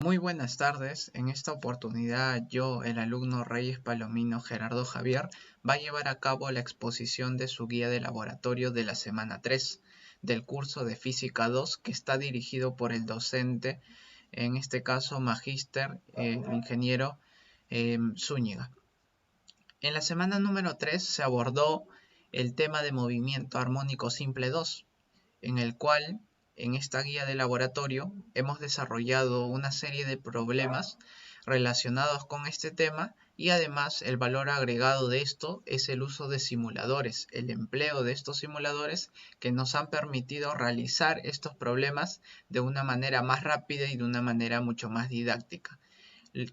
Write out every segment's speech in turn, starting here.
Muy buenas tardes. En esta oportunidad yo, el alumno Reyes Palomino Gerardo Javier, va a llevar a cabo la exposición de su guía de laboratorio de la semana 3 del curso de Física 2 que está dirigido por el docente, en este caso Magíster, el ingeniero Zúñiga. En la semana número 3 se abordó el tema de movimiento armónico simple 2, en el cual en esta guía de laboratorio hemos desarrollado una serie de problemas relacionados con este tema y además el valor agregado de esto es el uso de simuladores, el empleo de estos simuladores que nos han permitido realizar estos problemas de una manera más rápida y de una manera mucho más didáctica.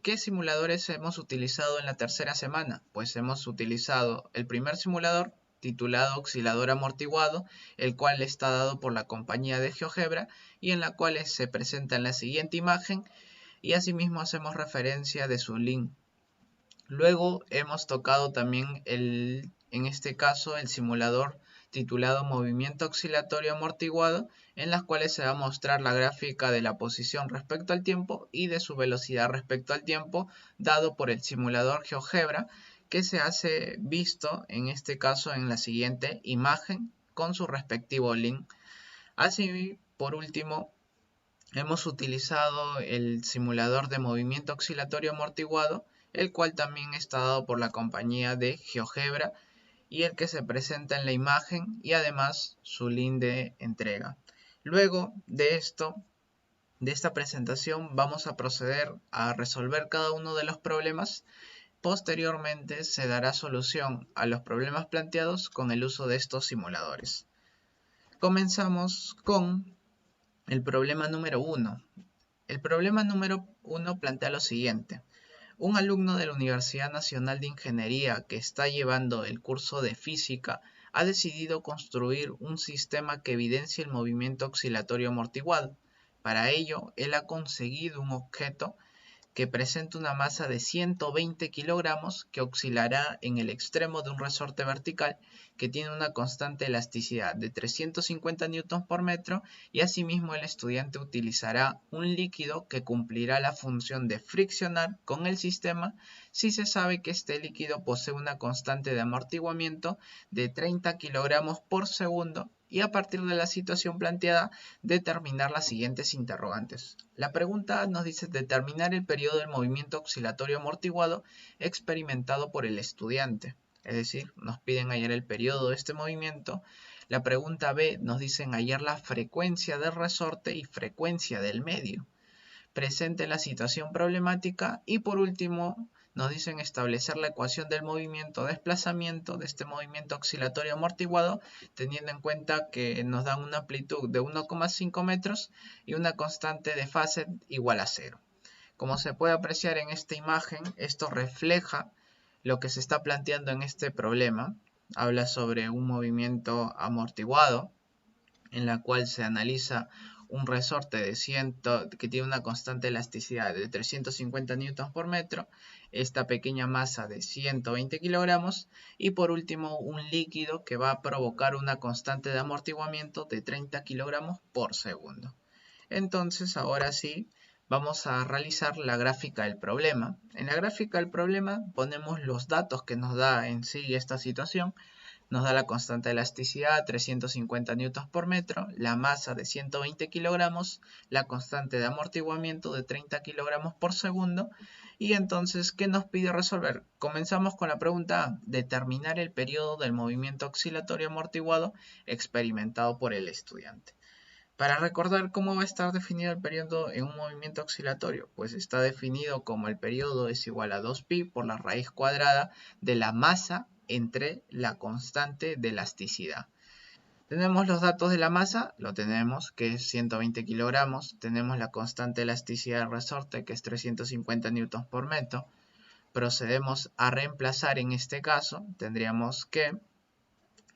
¿Qué simuladores hemos utilizado en la tercera semana? Pues hemos utilizado el primer simulador titulado oscilador amortiguado, el cual está dado por la compañía de GeoGebra y en la cual se presenta en la siguiente imagen y asimismo hacemos referencia de su link. Luego hemos tocado también en este caso el simulador titulado movimiento oscilatorio amortiguado, en las cuales se va a mostrar la gráfica de la posición respecto al tiempo y de su velocidad respecto al tiempo dado por el simulador GeoGebra, que se hace visto en este caso en la siguiente imagen con su respectivo link. Así, por último, hemos utilizado el simulador de movimiento oscilatorio amortiguado, el cual también está dado por la compañía de GeoGebra y el que se presenta en la imagen y además su link de entrega. Luego de esta presentación, vamos a proceder a resolver cada uno de los problemas. Posteriormente se dará solución a los problemas planteados con el uso de estos simuladores. Comenzamos con el problema número 1. El problema número 1 plantea lo siguiente. Un alumno de la Universidad Nacional de Ingeniería que está llevando el curso de física ha decidido construir un sistema que evidencie el movimiento oscilatorio amortiguado. Para ello, él ha conseguido un objeto que presenta una masa de 120 kilogramos que oscilará en el extremo de un resorte vertical que tiene una constante elasticidad de 350 Nm por metro y asimismo el estudiante utilizará un líquido que cumplirá la función de friccionar con el sistema si se sabe que este líquido posee una constante de amortiguamiento de 30 kilogramos por segundo y a partir de la situación planteada determinar las siguientes interrogantes. La pregunta nos dice determinar el periodo del movimiento oscilatorio amortiguado experimentado por el estudiante. Es decir, nos piden hallar el periodo de este movimiento. La pregunta B nos dicen hallar la frecuencia del resorte y frecuencia del medio presente la situación problemática y por último nos dicen establecer la ecuación del movimiento desplazamiento de este movimiento oscilatorio amortiguado teniendo en cuenta que nos dan una amplitud de 1,5 metros y una constante de fase igual a 0. Como se puede apreciar en esta imagen, esto refleja lo que se está planteando en este problema. Habla sobre un movimiento amortiguado en la cual se analiza un resorte que tiene una constante elasticidad de 350 Nm por metro, esta pequeña masa de 120 kilogramos y por último un líquido que va a provocar una constante de amortiguamiento de 30 kilogramos por segundo. Entonces ahora sí vamos a realizar la gráfica del problema. En la gráfica del problema ponemos los datos que nos da en sí esta situación. Nos da la constante de elasticidad 350 newtons por metro, la masa de 120 kilogramos, la constante de amortiguamiento de 30 kilogramos por segundo. Y entonces, ¿qué nos pide resolver? Comenzamos con la pregunta A, determinar el periodo del movimiento oscilatorio amortiguado experimentado por el estudiante. Para recordar cómo va a estar definido el periodo en un movimiento oscilatorio, pues está definido como el periodo es igual a 2pi por la raíz cuadrada de la masa entre la constante de elasticidad. Tenemos los datos de la masa, lo tenemos, que es 120 kilogramos. Tenemos la constante de elasticidad del resorte, que es 350 newtons por metro. Procedemos a reemplazar en este caso, tendríamos que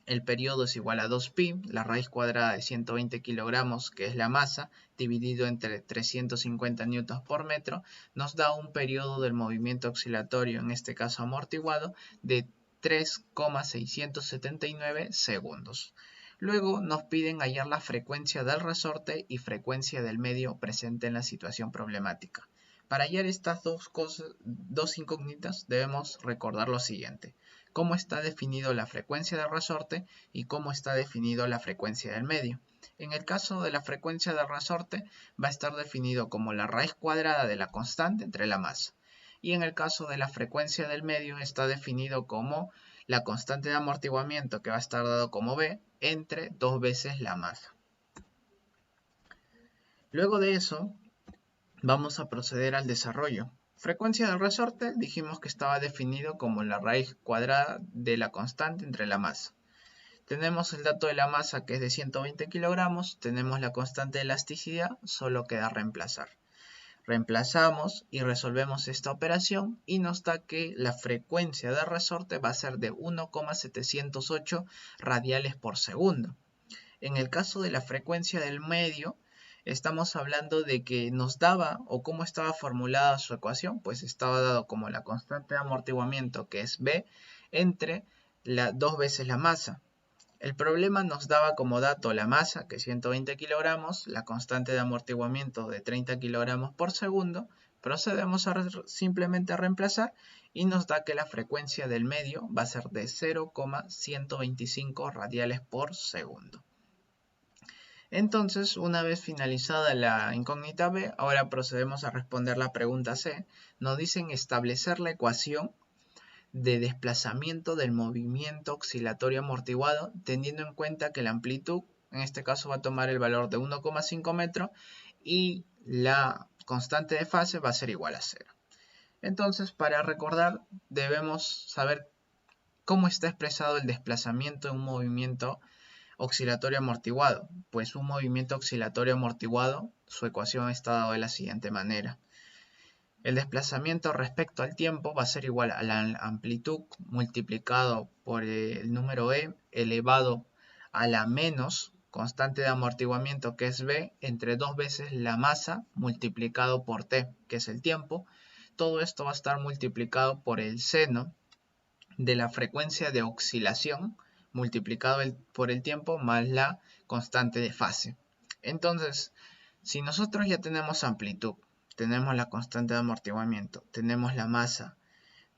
el periodo es igual a 2pi, la raíz cuadrada de 120 kilogramos, que es la masa, dividido entre 350 newtons por metro, nos da un periodo del movimiento oscilatorio, en este caso amortiguado, de 3,679 segundos. Luego nos piden hallar la frecuencia del resorte y frecuencia del medio presente en la situación problemática. Para hallar estas dos incógnitas debemos recordar lo siguiente: cómo está definido la frecuencia de resorte y cómo está definido la frecuencia del medio. En el caso de la frecuencia de resorte va a estar definido como la raíz cuadrada de la constante entre la masa. Y en el caso de la frecuencia del medio está definido como la constante de amortiguamiento, que va a estar dado como B, entre 2 veces la masa. Luego de eso vamos a proceder al desarrollo. Frecuencia del resorte dijimos que estaba definido como la raíz cuadrada de la constante entre la masa. Tenemos el dato de la masa, que es de 120 kilogramos, tenemos la constante de elasticidad, solo queda reemplazar. Reemplazamos y resolvemos esta operación y nos da que la frecuencia de resorte va a ser de 1,708 radiales por segundo. En el caso de la frecuencia del medio, estamos hablando de que nos daba, o cómo estaba formulada su ecuación, pues estaba dado como la constante de amortiguamiento, que es B, entre 2 veces la masa. El problema nos daba como dato la masa, que es 120 kilogramos, la constante de amortiguamiento de 30 kilogramos por segundo. Procedemos a simplemente a reemplazar y nos da que la frecuencia del medio va a ser de 0,125 radiales por segundo. Entonces, una vez finalizada la incógnita B, ahora procedemos a responder la pregunta C. Nos dicen establecer la ecuación de desplazamiento del movimiento oscilatorio amortiguado, teniendo en cuenta que la amplitud, en este caso, va a tomar el valor de 1,5 metros y la constante de fase va a ser igual a 0. Entonces, para recordar, debemos saber cómo está expresado el desplazamiento de un movimiento oscilatorio amortiguado. Pues un movimiento oscilatorio amortiguado, su ecuación está dada de la siguiente manera. El desplazamiento respecto al tiempo va a ser igual a la amplitud multiplicado por el número E elevado a la menos constante de amortiguamiento, que es B, entre 2 veces la masa multiplicado por T, que es el tiempo. Todo esto va a estar multiplicado por el seno de la frecuencia de oscilación multiplicado por el tiempo más la constante de fase. Entonces, si nosotros ya tenemos amplitud, tenemos la constante de amortiguamiento, tenemos la masa,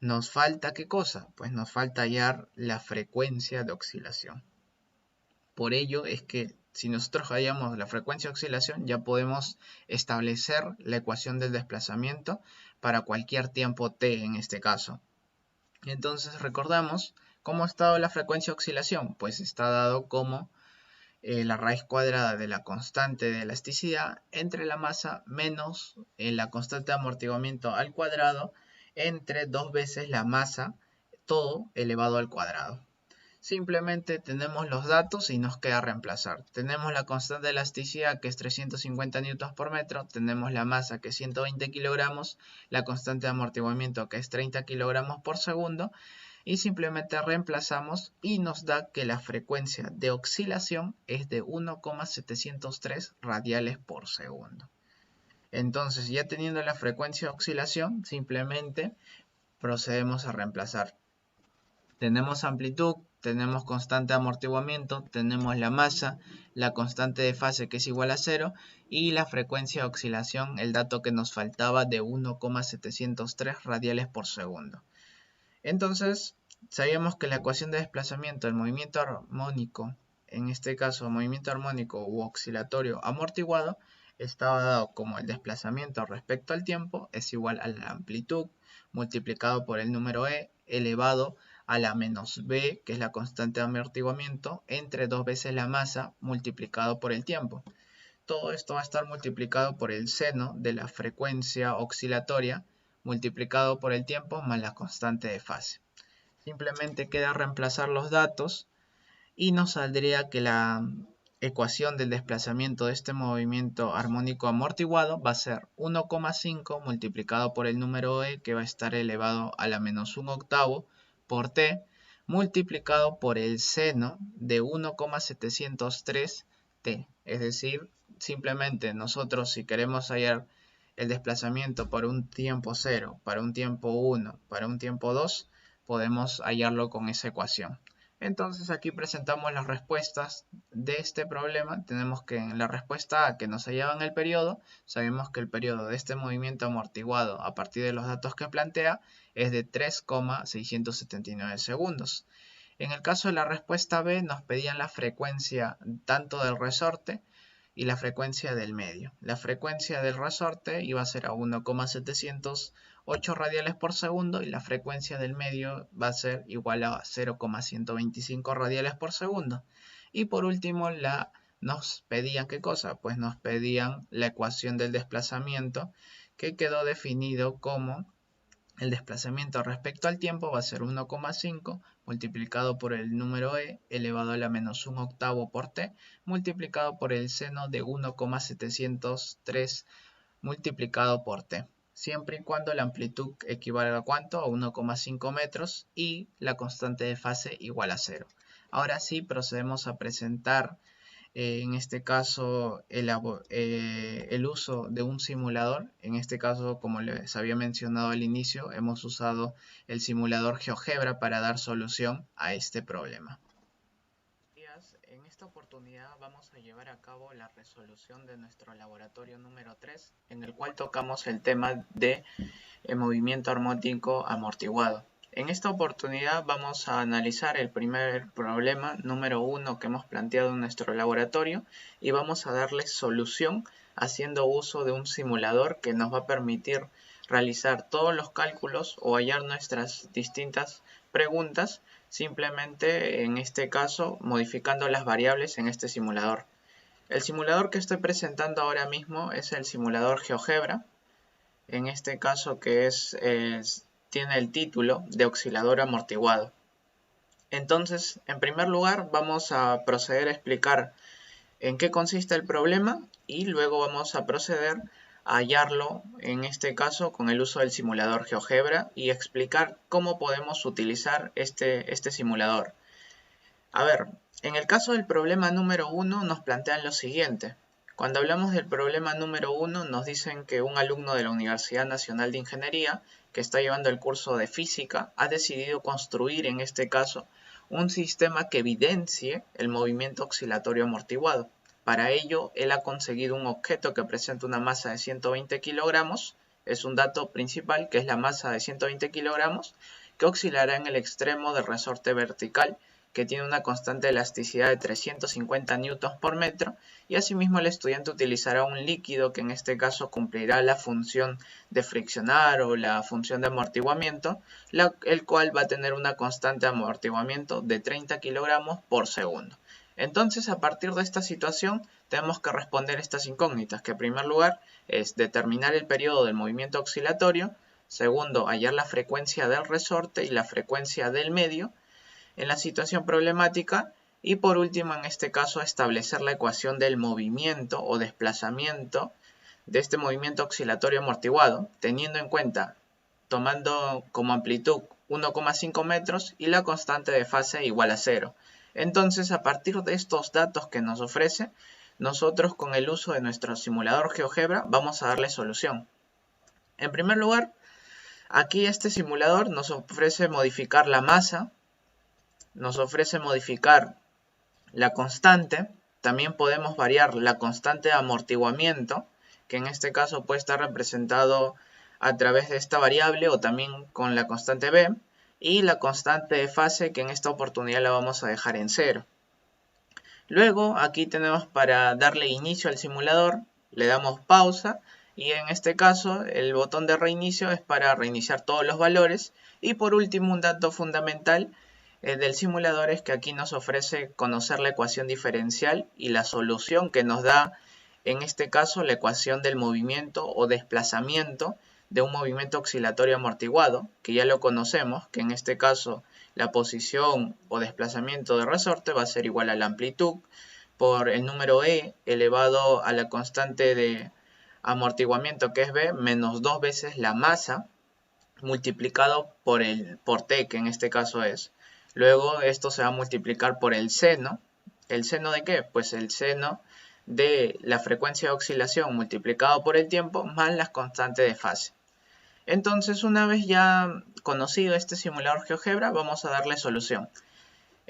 ¿nos falta qué cosa? Pues nos falta hallar la frecuencia de oscilación. Por ello es que si nosotros hallamos la frecuencia de oscilación, ya podemos establecer la ecuación del desplazamiento para cualquier tiempo t en este caso. Entonces recordamos cómo ha estado la frecuencia de oscilación, pues está dado como la raíz cuadrada de la constante de elasticidad entre la masa menos la constante de amortiguamiento al cuadrado entre 2 veces la masa, todo elevado al cuadrado. Simplemente tenemos los datos y nos queda reemplazar. Tenemos la constante de elasticidad, que es 350 newtons por metro, tenemos la masa, que es 120 kilogramos, la constante de amortiguamiento, que es 30 kilogramos por segundo, y simplemente reemplazamos y nos da que la frecuencia de oscilación es de 1,703 radiales por segundo. Entonces, ya teniendo la frecuencia de oscilación, simplemente procedemos a reemplazar. Tenemos amplitud, tenemos constante de amortiguamiento, tenemos la masa, la constante de fase, que es igual a 0, y la frecuencia de oscilación, el dato que nos faltaba, de 1,703 radiales por segundo. Entonces, sabíamos que la ecuación de desplazamiento del movimiento armónico, en este caso movimiento armónico u oscilatorio amortiguado, estaba dado como el desplazamiento respecto al tiempo es igual a la amplitud multiplicado por el número E elevado a la menos B, que es la constante de amortiguamiento, entre 2 veces la masa multiplicado por el tiempo. Todo esto va a estar multiplicado por el seno de la frecuencia oscilatoria multiplicado por el tiempo más la constante de fase. Simplemente queda reemplazar los datos y nos saldría que la ecuación del desplazamiento de este movimiento armónico amortiguado va a ser 1,5 multiplicado por el número E, que va a estar elevado a la menos 1 octavo, por T, multiplicado por el seno de 1,703 T. Es decir, simplemente nosotros, si queremos hallar el desplazamiento para un tiempo 0, para un tiempo 1, para un tiempo 2, podemos hallarlo con esa ecuación. Entonces aquí presentamos las respuestas de este problema. Tenemos que en la respuesta A, que nos hallaba en el periodo, sabemos que el periodo de este movimiento amortiguado a partir de los datos que plantea es de 3,679 segundos. En el caso de la respuesta B nos pedían la frecuencia tanto del resorte y la frecuencia del medio. La frecuencia del resorte iba a ser a 1,708 radiales por segundo y la frecuencia del medio va a ser igual a 0,125 radiales por segundo. Y por último nos pedían ¿qué cosa? Pues nos pedían la ecuación del desplazamiento, que quedó definido como el desplazamiento respecto al tiempo va a ser 1,5 multiplicado por el número e elevado a la menos 1 octavo por t multiplicado por el seno de 1,703 multiplicado por t, siempre y cuando la amplitud equivalga a ¿cuánto? A 1,5 metros y la constante de fase igual a 0. Ahora sí procedemos a presentar en este caso el uso de un simulador. En este caso, como les había mencionado al inicio, hemos usado el simulador GeoGebra para dar solución a este problema. En esta oportunidad vamos a llevar a cabo la resolución de nuestro laboratorio número 3, en el cual tocamos el tema de movimiento armónico amortiguado. En esta oportunidad vamos a analizar el primer problema número 1 que hemos planteado en nuestro laboratorio y vamos a darle solución haciendo uso de un simulador que nos va a permitir realizar todos los cálculos o hallar nuestras distintas preguntas, simplemente en este caso modificando las variables en este simulador. El simulador que estoy presentando ahora mismo es el simulador GeoGebra, en este caso que tiene el título de oscilador amortiguado. Entonces, en primer lugar, vamos a proceder a explicar en qué consiste el problema y luego vamos a proceder a hallarlo, en este caso, con el uso del simulador GeoGebra y explicar cómo podemos utilizar este simulador. A ver, en el caso del problema número 1 nos plantean lo siguiente. Cuando hablamos del problema número 1 nos dicen que un alumno de la Universidad Nacional de Ingeniería que está llevando el curso de física ha decidido construir en este caso un sistema que evidencie el movimiento oscilatorio amortiguado. Para ello él ha conseguido un objeto que presenta una masa de 120 kilogramos, es un dato principal que es la masa de 120 kilogramos que oscilará en el extremo del resorte vertical que tiene una constante de elasticidad de 350 newtons por metro, y asimismo el estudiante utilizará un líquido que en este caso cumplirá la función de friccionar o la función de amortiguamiento, el cual va a tener una constante de amortiguamiento de 30 kilogramos por segundo. Entonces, a partir de esta situación, tenemos que responder estas incógnitas, que en primer lugar es determinar el periodo del movimiento oscilatorio, segundo, hallar la frecuencia del resorte y la frecuencia del medio, en la situación problemática y por último en este caso establecer la ecuación del movimiento o desplazamiento de este movimiento oscilatorio amortiguado teniendo en cuenta, tomando como amplitud 1,5 metros y la constante de fase igual a 0. Entonces a partir de estos datos que nos ofrece, nosotros con el uso de nuestro simulador GeoGebra vamos a darle solución. En primer lugar, aquí este simulador nos ofrece modificar la masa, nos ofrece modificar la constante, también podemos variar la constante de amortiguamiento, que en este caso puede estar representado a través de esta variable o también con la constante b, y la constante de fase que en esta oportunidad la vamos a dejar en 0. Luego aquí tenemos para darle inicio al simulador, le damos pausa y en este caso el botón de reinicio es para reiniciar todos los valores y por último un dato fundamental del simulador es que aquí nos ofrece conocer la ecuación diferencial y la solución que nos da en este caso la ecuación del movimiento o desplazamiento de un movimiento oscilatorio amortiguado, que ya lo conocemos, que en este caso la posición o desplazamiento de resorte va a ser igual a la amplitud por el número e elevado a la constante de amortiguamiento que es b menos 2 veces la masa multiplicado por t, que en este caso es. Luego esto se va a multiplicar por el seno. ¿El seno de qué? Pues el seno de la frecuencia de oscilación multiplicado por el tiempo más las constantes de fase. Entonces una vez ya conocido este simulador GeoGebra vamos a darle solución.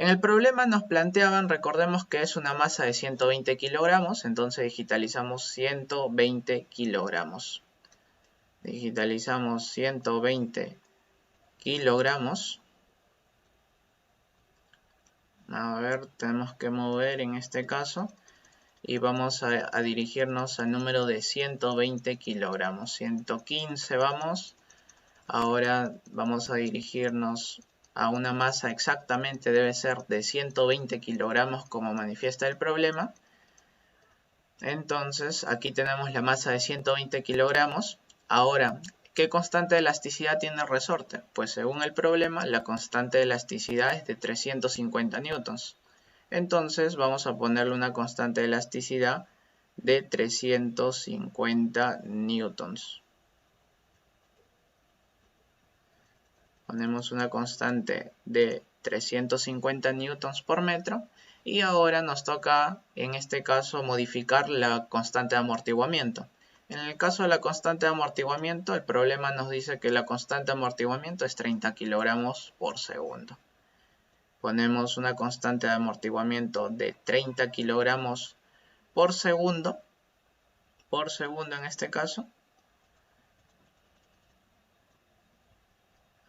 En el problema nos planteaban, recordemos que es una masa de 120 kilogramos, entonces digitalizamos 120 kilogramos. Digitalizamos 120 kilogramos. A ver, tenemos que mover en este caso. Y vamos a dirigirnos al número de 120 kilogramos. 115 vamos. Ahora vamos a dirigirnos a una masa exactamente, debe ser de 120 kilogramos como manifiesta el problema. Entonces aquí tenemos la masa de 120 kilogramos. Ahora, ¿qué constante de elasticidad tiene el resorte? Pues según el problema, la constante de elasticidad es de 350 newtons. Entonces vamos a ponerle una constante de elasticidad de 350 newtons. Ponemos una constante de 350 newtons por metro. Y ahora nos toca, en este caso, modificar la constante de amortiguamiento. En el caso de la constante de amortiguamiento, el problema nos dice que la constante de amortiguamiento es 30 kilogramos por segundo. Ponemos una constante de amortiguamiento de 30 kilogramos por segundo en este caso.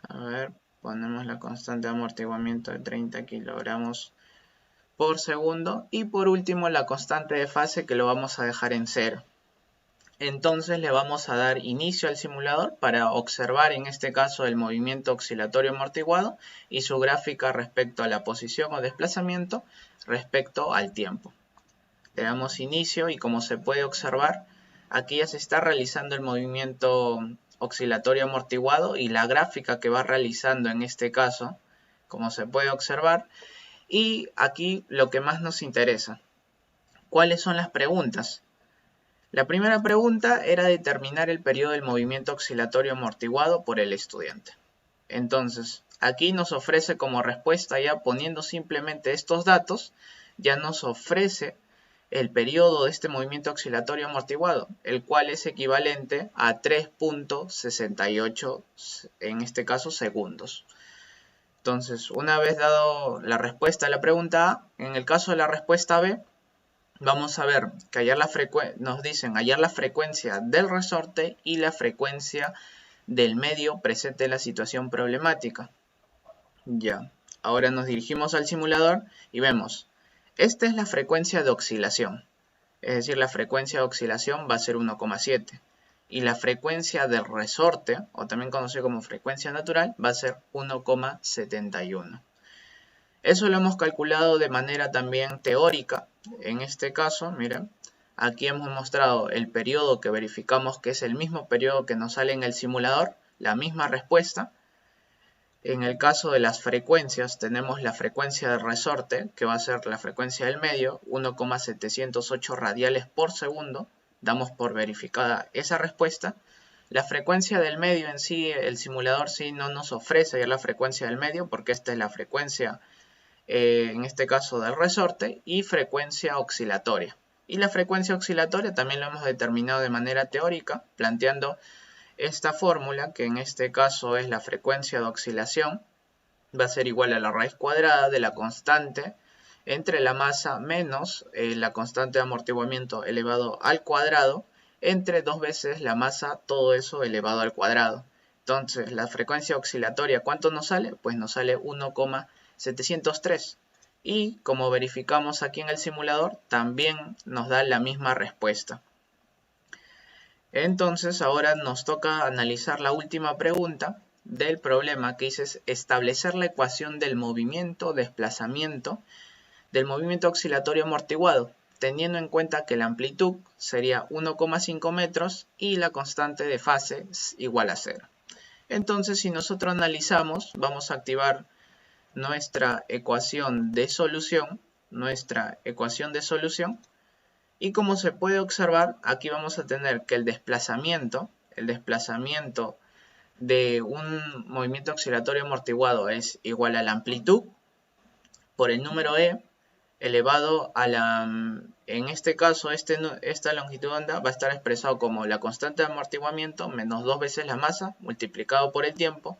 A ver, ponemos la constante de amortiguamiento de 30 kilogramos por segundo. Y por último la constante de fase, que lo vamos a dejar en 0. Entonces le vamos a dar inicio al simulador para observar en este caso el movimiento oscilatorio amortiguado y su gráfica respecto a la posición o desplazamiento respecto al tiempo. Le damos inicio y como se puede observar, aquí ya se está realizando el movimiento oscilatorio amortiguado y la gráfica que va realizando en este caso, como se puede observar. Y aquí lo que más nos interesa, ¿cuáles son las preguntas? La primera pregunta era determinar el periodo del movimiento oscilatorio amortiguado por el estudiante. Entonces, aquí nos ofrece como respuesta, ya poniendo simplemente estos datos, ya nos ofrece el periodo de este movimiento oscilatorio amortiguado, el cual es equivalente a 3.68, en este caso, segundos. Entonces, una vez dado la respuesta a la pregunta A, en el caso de la respuesta B, vamos a ver que nos dicen hallar la frecuencia del resorte y la frecuencia del medio presente en la situación problemática. Ya, ahora nos dirigimos al simulador y vemos, esta es la frecuencia de oscilación, es decir, la frecuencia de oscilación va a ser 1,7 y la frecuencia del resorte, o también conocido como frecuencia natural, va a ser 1,71. Eso lo hemos calculado de manera también teórica. En este caso, miren, aquí hemos mostrado el periodo que verificamos que es el mismo periodo que nos sale en el simulador, la misma respuesta. En el caso de las frecuencias, tenemos la frecuencia de resorte, que va a ser la frecuencia del medio, 1,708 radiales por segundo. Damos por verificada esa respuesta. La frecuencia del medio en sí, el simulador sí no nos ofrece ya la frecuencia del medio, porque esta es la frecuencia, en este caso del resorte, y frecuencia oscilatoria. Y la frecuencia oscilatoria también lo hemos determinado de manera teórica, planteando esta fórmula, que en este caso es la frecuencia de oscilación, va a ser igual a la raíz cuadrada de la constante entre la masa menos la constante de amortiguamiento elevado al cuadrado, entre 2 veces la masa, todo eso elevado al cuadrado. Entonces, la frecuencia oscilatoria, ¿cuánto nos sale? Pues nos sale 1,703. Y como verificamos aquí en el simulador, también nos da la misma respuesta. Entonces ahora nos toca analizar la última pregunta del problema, que dice establecer la ecuación del movimiento, desplazamiento, del movimiento oscilatorio amortiguado, teniendo en cuenta que la amplitud sería 1,5 metros y la constante de fase es igual a 0. Entonces, si nosotros analizamos, vamos a activar nuestra ecuación de solución, y como se puede observar, aquí vamos a tener que el desplazamiento de un movimiento oscilatorio amortiguado es igual a la amplitud por el número E elevado a la, en este caso, esta longitud de onda va a estar expresado como la constante de amortiguamiento menos 2 veces la masa multiplicado por el tiempo,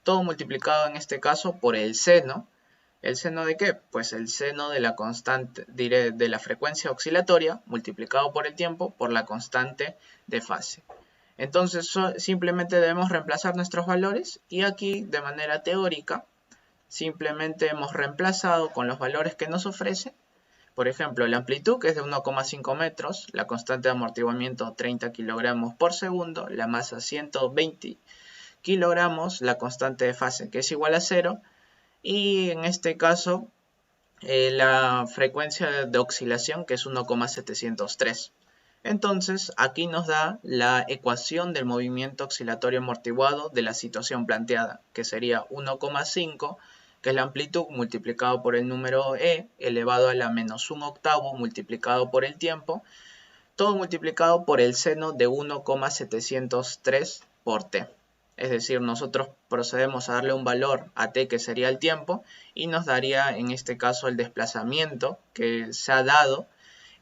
todo multiplicado en este caso por el seno ¿El seno de qué? Pues el seno de la constante de la frecuencia oscilatoria multiplicado por el tiempo por la constante de fase. Entonces simplemente debemos reemplazar nuestros valores y aquí de manera teórica simplemente hemos reemplazado con los valores que nos ofrece. Por ejemplo, la amplitud, que es de 1,5 metros, la constante de amortiguamiento 30 kilogramos por segundo, la masa 120 kilogramos, la constante de fase, que es igual a 0, y en este caso la frecuencia de oscilación, que es 1,703. Entonces, aquí nos da la ecuación del movimiento oscilatorio amortiguado de la situación planteada, que sería 1,5, que es la amplitud, multiplicado por el número e, elevado a la menos 1/8 multiplicado por el tiempo, todo multiplicado por el seno de 1,703 por t. Es decir, nosotros procedemos a darle un valor a t, que sería el tiempo, y nos daría en este caso el desplazamiento que se ha dado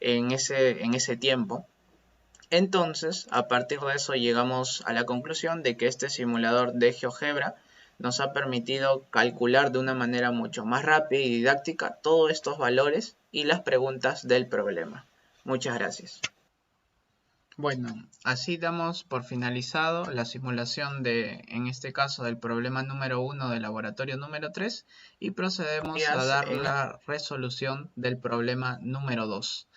en ese tiempo. Entonces, a partir de eso llegamos a la conclusión de que este simulador de GeoGebra nos ha permitido calcular de una manera mucho más rápida y didáctica todos estos valores y las preguntas del problema. Muchas gracias. Bueno, así damos por finalizado la simulación en este caso, del problema número 1 del laboratorio número 3 y procedemos a dar la resolución del problema número 2.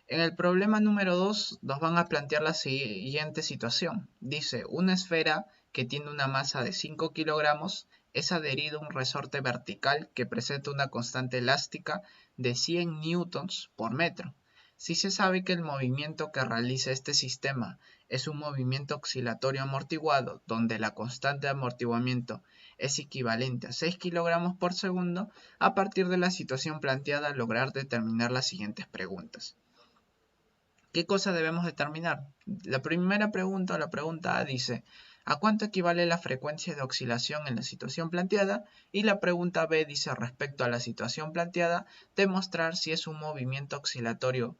En el problema número 2 nos van a plantear la siguiente situación. Dice, una esfera que tiene una masa de 5 kilogramos es adherido a un resorte vertical que presenta una constante elástica de 100 newtons por metro. Si se sabe que el movimiento que realiza este sistema es un movimiento oscilatorio amortiguado, donde la constante de amortiguamiento es equivalente a 6 kilogramos por segundo, a partir de la situación planteada lograr determinar las siguientes preguntas. ¿Qué cosa debemos determinar? La primera pregunta, la pregunta A, dice ¿a cuánto equivale la frecuencia de oscilación en la situación planteada? Y la pregunta B dice, respecto a la situación planteada, demostrar si es un movimiento oscilatorio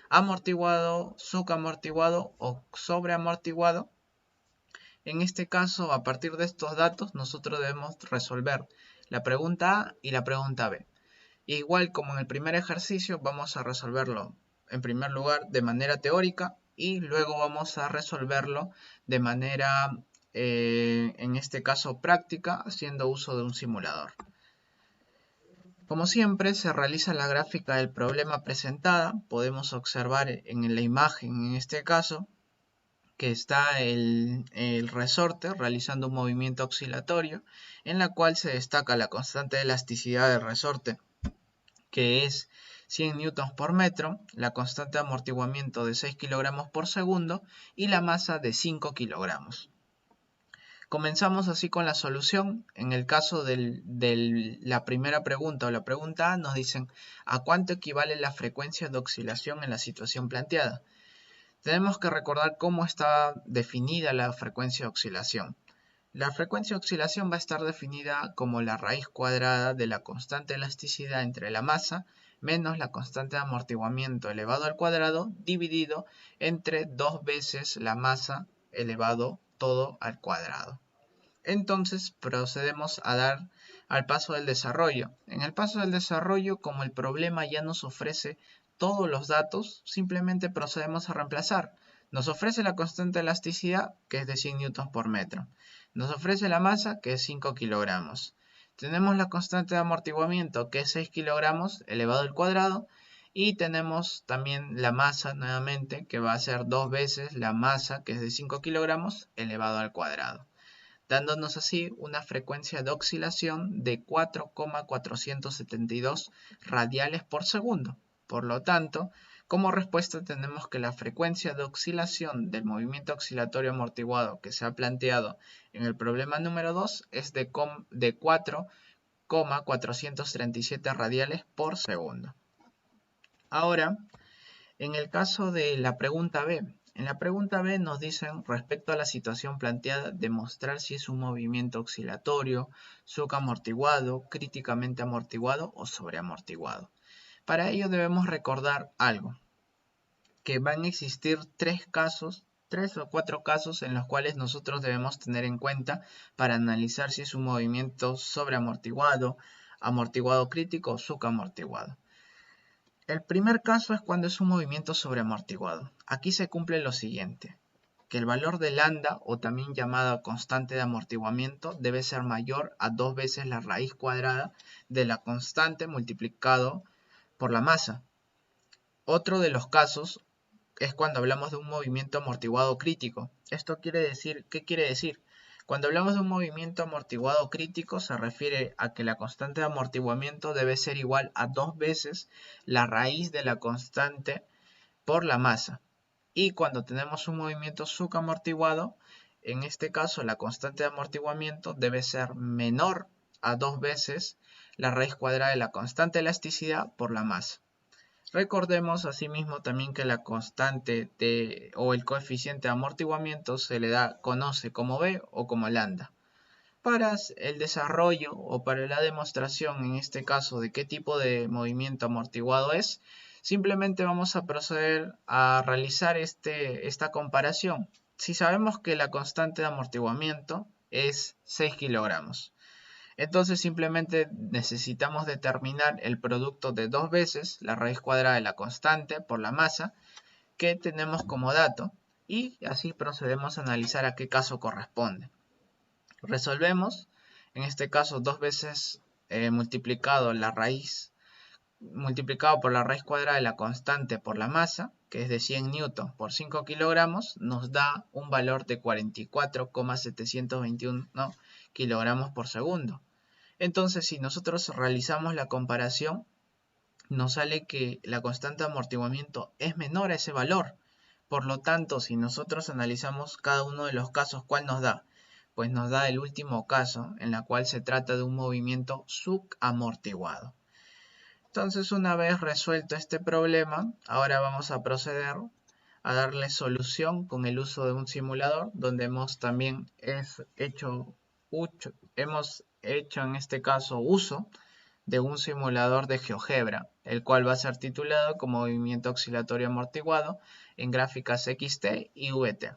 amortiguado, subamortiguado o sobreamortiguado. En este caso, a partir de estos datos, nosotros debemos resolver la pregunta A y la pregunta B. Igual como en el primer ejercicio, vamos a resolverlo en primer lugar de manera teórica y luego vamos a resolverlo de manera, en este caso práctica, haciendo uso de un simulador. Como siempre, se realiza la gráfica del problema presentada. Podemos observar en la imagen, en este caso, que está el resorte realizando un movimiento oscilatorio, en la cual se destaca la constante de elasticidad del resorte, que es 100 newtons por metro, la constante de amortiguamiento de 6 kilogramos por segundo y la masa de 5 kilogramos. Comenzamos así con la solución. En el caso de la primera pregunta o la pregunta A, nos dicen ¿a cuánto equivale la frecuencia de oscilación en la situación planteada? Tenemos que recordar cómo está definida la frecuencia de oscilación. La frecuencia de oscilación va a estar definida como la raíz cuadrada de la constante de elasticidad entre la masa menos la constante de amortiguamiento elevado al cuadrado dividido entre 2 veces la masa elevado todo al cuadrado. Entonces procedemos a dar al paso del desarrollo. En el paso del desarrollo, como el problema ya nos ofrece todos los datos, simplemente procedemos a reemplazar. Nos ofrece la constante de elasticidad, que es de 100 newtons por metro. Nos ofrece la masa, que es 5 kilogramos. Tenemos la constante de amortiguamiento, que es 6 kilogramos elevado al cuadrado. Y tenemos también la masa, nuevamente, que va a ser 2 veces la masa, que es de 5 kilogramos elevado al cuadrado, dándonos así una frecuencia de oscilación de 4,472 radiales por segundo. Por lo tanto, como respuesta tenemos que la frecuencia de oscilación del movimiento oscilatorio amortiguado que se ha planteado en el problema número 2 es de 4,437 radiales por segundo. Ahora, en el caso de la pregunta B, en la pregunta B nos dicen, respecto a la situación planteada, demostrar si es un movimiento oscilatorio, subamortiguado, críticamente amortiguado o sobreamortiguado. Para ello debemos recordar algo, que van a existir 3 o 4 casos en los cuales nosotros debemos tener en cuenta para analizar si es un movimiento sobreamortiguado, amortiguado crítico o subamortiguado. El primer caso es cuando es un movimiento sobreamortiguado. Aquí se cumple lo siguiente, que el valor de lambda, o también llamada constante de amortiguamiento, debe ser mayor a 2 veces la raíz cuadrada de la constante multiplicado por la masa. Otro de los casos es cuando hablamos de un movimiento amortiguado crítico. ¿Esto quiere decir? ¿Qué quiere decir? Cuando hablamos de un movimiento amortiguado crítico se refiere a que la constante de amortiguamiento debe ser igual a 2 veces la raíz de la constante por la masa. Y cuando tenemos un movimiento subamortiguado, en este caso la constante de amortiguamiento debe ser menor a 2 veces la raíz cuadrada de la constante de elasticidad por la masa. Recordemos asimismo también que la constante o el coeficiente de amortiguamiento se le conoce como B o como lambda. Para el desarrollo o para la demostración en este caso de qué tipo de movimiento amortiguado es, simplemente vamos a proceder a realizar esta comparación. Si sabemos que la constante de amortiguamiento es 6 kilogramos, entonces simplemente necesitamos determinar el producto de 2 veces la raíz cuadrada de la constante por la masa que tenemos como dato y así procedemos a analizar a qué caso corresponde. Resolvemos, en este caso 2 veces multiplicado por la raíz cuadrada de la constante por la masa, que es de 100 newtons por 5 kilogramos, nos da un valor de 44,721 kilogramos por segundo. Entonces, si nosotros realizamos la comparación, nos sale que la constante de amortiguamiento es menor a ese valor. Por lo tanto, si nosotros analizamos cada uno de los casos, ¿cuál nos da? Pues nos da el último caso, en la cual se trata de un movimiento subamortiguado. Entonces, una vez resuelto este problema, ahora vamos a proceder a darle solución con el uso de un simulador, donde hemos hecho en este caso uso de un simulador de GeoGebra, el cual va a ser titulado como movimiento oscilatorio amortiguado en gráficas XT y VT.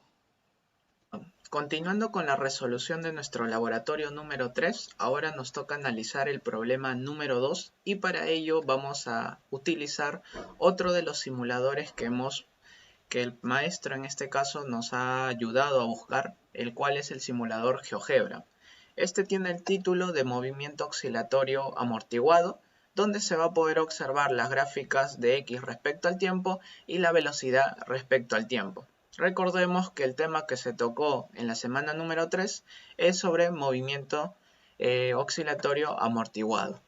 Continuando con la resolución de nuestro laboratorio número 3, ahora nos toca analizar el problema número 2 y para ello vamos a utilizar otro de los simuladores que el maestro en este caso nos ha ayudado a buscar, el cual es el simulador GeoGebra. Este tiene el título de movimiento oscilatorio amortiguado, donde se va a poder observar las gráficas de X respecto al tiempo y la velocidad respecto al tiempo. Recordemos que el tema que se tocó en la semana número 3 es sobre movimiento oscilatorio amortiguado.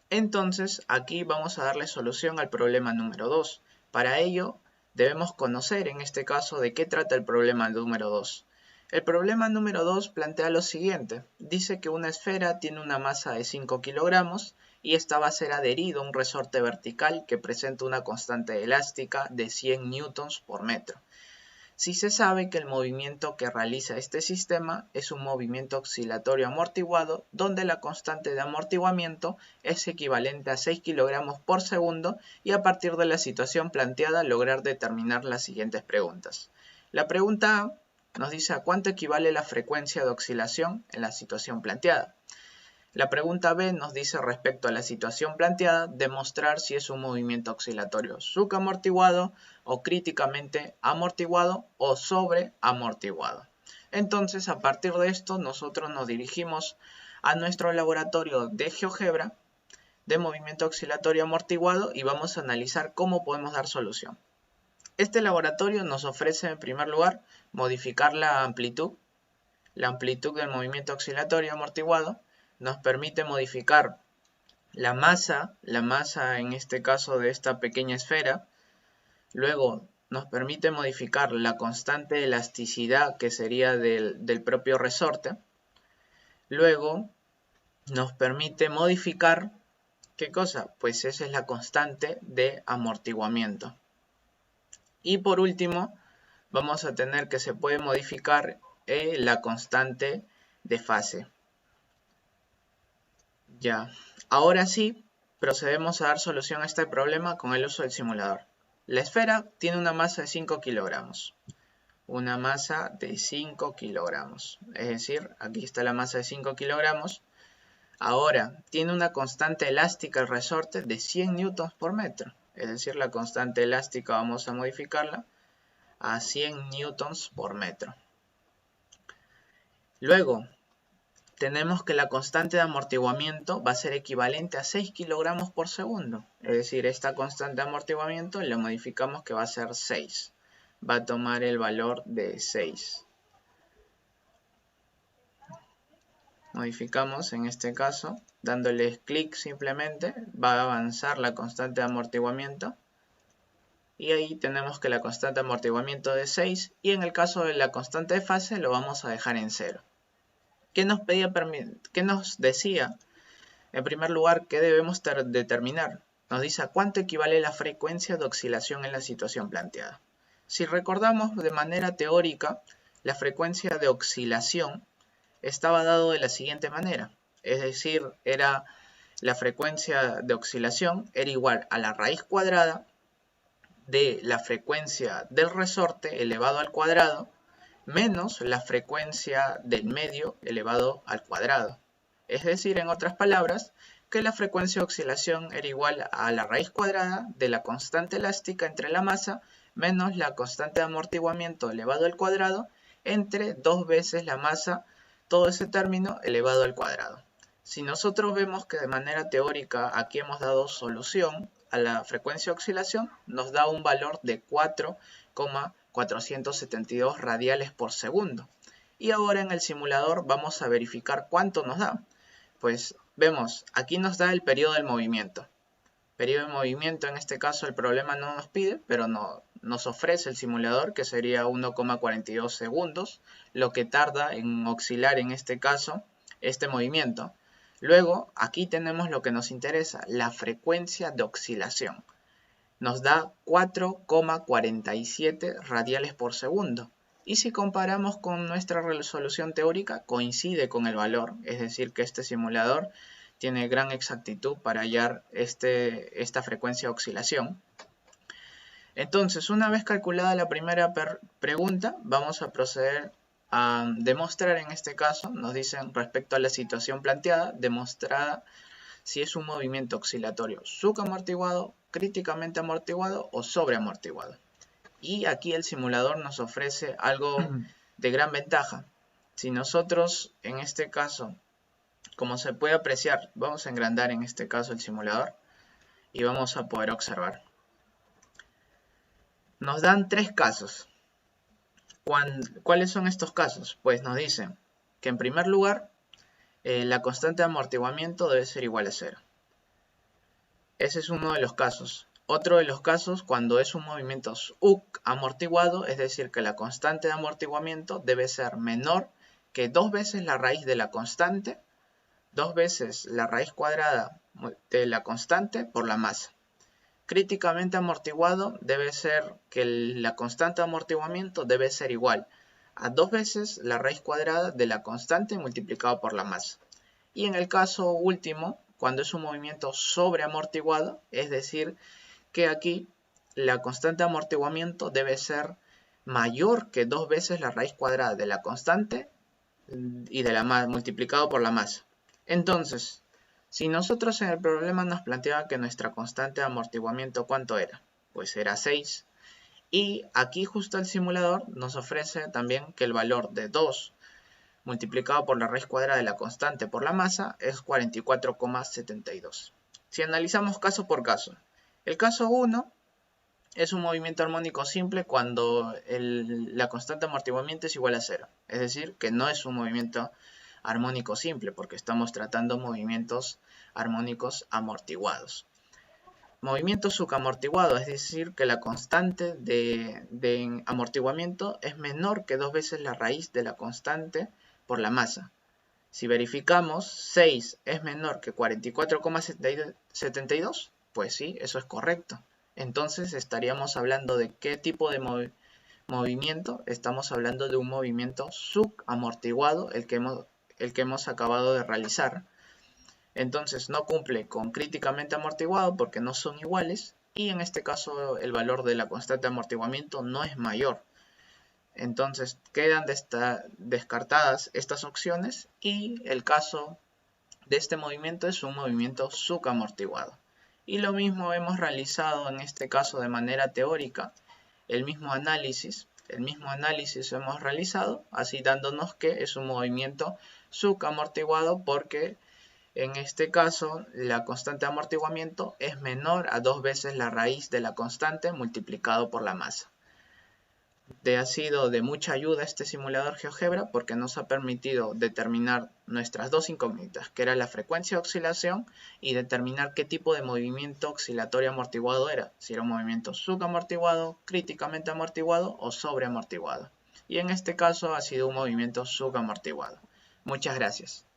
Entonces, aquí vamos a darle solución al problema número 2. Para ello, debemos conocer en este caso de qué trata el problema número 2. El problema número 2 plantea lo siguiente. Dice que una esfera tiene una masa de 5 kilogramos y esta va a ser adherido a un resorte vertical que presenta una constante elástica de 100 newtons por metro. Si se sabe que el movimiento que realiza este sistema es un movimiento oscilatorio amortiguado, donde la constante de amortiguamiento es equivalente a 6 kilogramos por segundo, y a partir de la situación planteada lograr determinar las siguientes preguntas. La pregunta A nos dice a cuánto equivale la frecuencia de oscilación en la situación planteada. La pregunta B nos dice respecto a la situación planteada, demostrar si es un movimiento oscilatorio subamortiguado o críticamente amortiguado o sobreamortiguado. Entonces, a partir de esto, nosotros nos dirigimos a nuestro laboratorio de GeoGebra de movimiento oscilatorio amortiguado y vamos a analizar cómo podemos dar solución. Este laboratorio nos ofrece en primer lugar modificar la amplitud del movimiento oscilatorio amortiguado. Nos permite modificar la masa en este caso de esta pequeña esfera. Luego nos permite modificar la constante de elasticidad que sería del propio resorte. Luego nos permite modificar, ¿qué cosa? Pues esa es la constante de amortiguamiento. Y por último vamos a tener que se puede modificar la constante de fase. Ya, ahora sí, procedemos a dar solución a este problema con el uso del simulador. La esfera tiene una masa de 5 kilogramos. Una masa de 5 kilogramos. Es decir, aquí está la masa de 5 kilogramos. Ahora, tiene una constante elástica el resorte de 100 newtons por metro. Es decir, la constante elástica vamos a modificarla a 100 newtons por metro. Luego, tenemos que la constante de amortiguamiento va a ser equivalente a 6 kilogramos por segundo. Es decir, esta constante de amortiguamiento le modificamos que va a ser 6. Va a tomar el valor de 6. Modificamos en este caso, dándoles clic simplemente, va a avanzar la constante de amortiguamiento. Y ahí tenemos que la constante de amortiguamiento es 6. Y en el caso de la constante de fase lo vamos a dejar en 0. ¿Qué nos decía? En primer lugar, ¿qué debemos determinar? Nos dice a cuánto equivale la frecuencia de oscilación en la situación planteada. Si recordamos de manera teórica, la frecuencia de oscilación estaba dado de la siguiente manera. Es decir, la frecuencia de oscilación era igual a la raíz cuadrada de la frecuencia del resorte elevado al cuadrado menos la frecuencia del medio elevado al cuadrado. Es decir, en otras palabras, que la frecuencia de oscilación era igual a la raíz cuadrada de la constante elástica entre la masa menos la constante de amortiguamiento elevado al cuadrado entre 2 veces la masa, todo ese término elevado al cuadrado. Si nosotros vemos que de manera teórica aquí hemos dado solución a la frecuencia de oscilación, nos da un valor de 4,472 radiales por segundo. Y ahora en el simulador vamos a verificar cuánto nos da. Pues vemos, aquí nos da el periodo del movimiento. Periodo de movimiento, en este caso el problema no nos pide, pero nos ofrece el simulador, que sería 1,42 segundos, lo que tarda en oscilar en este caso este movimiento. Luego, aquí tenemos lo que nos interesa, la frecuencia de oscilación. Nos da 4,47 radiales por segundo. Y si comparamos con nuestra resolución teórica, coincide con el valor, es decir, que este simulador tiene gran exactitud para hallar esta frecuencia de oscilación. Entonces, una vez calculada la primera pregunta, vamos a proceder a demostrar en este caso, nos dicen respecto a la situación planteada, demostrada si es un movimiento oscilatorio subamortiguado, críticamente amortiguado o sobreamortiguado. Y aquí el simulador nos ofrece algo de gran ventaja. Si nosotros, en este caso, como se puede apreciar, vamos a engrandar en este caso el simulador y vamos a poder observar. Nos dan 3 casos. ¿Cuáles son estos casos? Pues nos dicen que en primer lugar, la constante de amortiguamiento debe ser igual a 0. Ese es uno de los casos. Otro de los casos, cuando es un movimiento amortiguado, es decir, que la constante de amortiguamiento debe ser menor que 2 veces la raíz de la constante, 2 veces la raíz cuadrada de la constante por la masa. Críticamente amortiguado debe ser que la constante de amortiguamiento debe ser igual a 2 veces la raíz cuadrada de la constante multiplicado por la masa. Y en el caso último, cuando es un movimiento sobreamortiguado, es decir, que aquí la constante de amortiguamiento debe ser mayor que 2 veces la raíz cuadrada de la constante y de la masa multiplicado por la masa. Entonces, si nosotros en el problema nos planteaba que nuestra constante de amortiguamiento, ¿cuánto era? Pues era 6. Y aquí justo el simulador nos ofrece también que el valor de 2 multiplicado por la raíz cuadrada de la constante por la masa es 44,72. Si analizamos caso por caso, el caso 1 es un movimiento armónico simple cuando la constante de amortiguamiento es igual a 0. Es decir, que no es un movimiento armónico simple porque estamos tratando movimientos armónicos amortiguados. Movimiento subamortiguado, es decir, que la constante de amortiguamiento es menor que 2 veces la raíz de la constante por la masa. Si verificamos 6 es menor que 44,72, pues sí, eso es correcto. Entonces estaríamos hablando de qué tipo de movimiento. Estamos hablando de un movimiento subamortiguado, el que hemos acabado de realizar. Entonces no cumple con críticamente amortiguado porque no son iguales. Y en este caso el valor de la constante de amortiguamiento no es mayor. Entonces quedan descartadas estas opciones y el caso de este movimiento es un movimiento subamortiguado. Y lo mismo hemos realizado en este caso de manera teórica, el mismo análisis hemos realizado, así dándonos que es un movimiento subamortiguado porque en este caso la constante de amortiguamiento es menor a 2 veces la raíz de la constante multiplicado por la masa. Ha sido de mucha ayuda este simulador GeoGebra porque nos ha permitido determinar nuestras dos incógnitas, que era la frecuencia de oscilación y determinar qué tipo de movimiento oscilatorio amortiguado era, si era un movimiento subamortiguado, críticamente amortiguado o sobreamortiguado. Y en este caso ha sido un movimiento subamortiguado. Muchas gracias.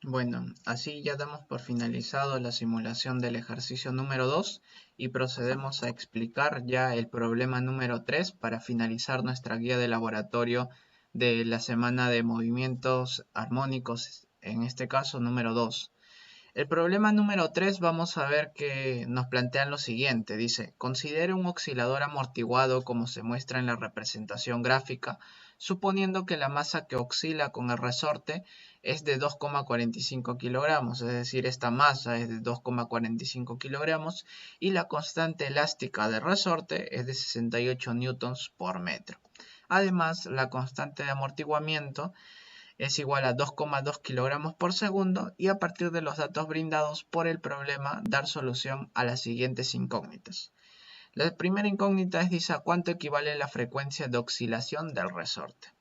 Bueno, así ya damos por finalizado la simulación del ejercicio número 2 y procedemos a explicar ya el problema número 3 para finalizar nuestra guía de laboratorio de la semana de movimientos armónicos, en este caso número 2. El problema número 3 vamos a ver que nos plantean lo siguiente. Dice, considere un oscilador amortiguado como se muestra en la representación gráfica, suponiendo que la masa que oscila con el resorte es de 2,45 kilogramos, es decir, esta masa es de 2,45 kilogramos y la constante elástica del resorte es de 68 newtons por metro. Además, la constante de amortiguamiento es igual a 2,2 kilogramos por segundo y a partir de los datos brindados por el problema dar solución a las siguientes incógnitas. La primera incógnita es, dice, ¿a cuánto equivale la frecuencia de oscilación del resorte?